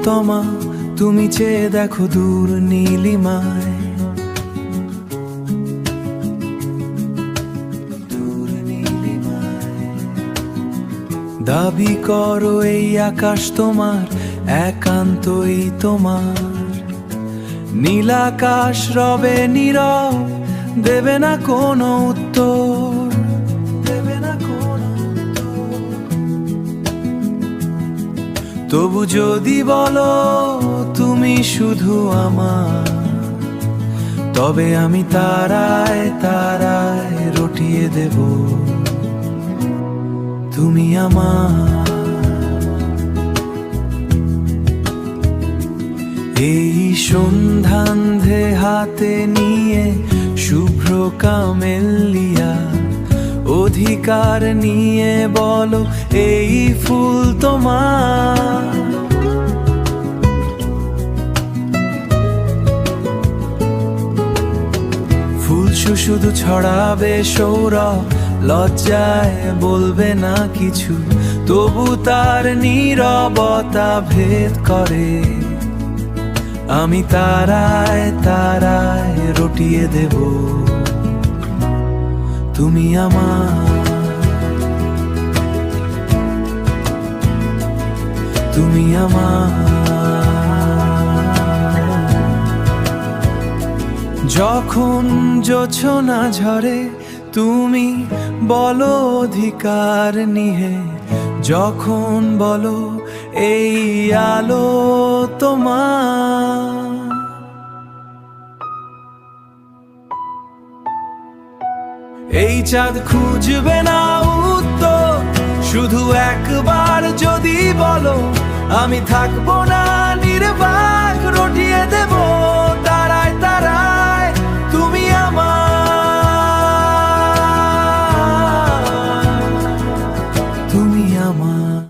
প্রিয়তমা, তুমি চেয়ে দেখো দূর নীলিমায়। দাবি করো এই আকাশ তোমার, একান্তই তোমার। নীলাকাশ রবে নীরব, দেবে না কোনো উত্তর, দেবে না কোনো উত্তর। তবু যদি বলো তুমি শুধু আমার, তবে আমি তারায় তারায় রটিয়ে দেব তুমি আমার। এই সন্ধ্যান্ধে হাতে নিয়ে শুভ্র কামেলিয়া, অধিকার নিয়ে বলো এই ফুল তোমার। ফুল শুধু ছড়াবে সৌরভ, লজ্জায় বলবে না কিছু, তবু তার নীরবতা ভেদ করে আমি তারায় তারায় রটিয়ে দেব তুমি আমার, তুমি আমার। যখন জোছনা ঝরে তুমি বলো অধিকার নিয়ে, যখন বলো এই আলো তোমার। এই চাঁদ খুঁজবে না উত্তর, শুধু একবার যদি বলো আমি থাকবো না নির্বাক, রটিয়ে দেব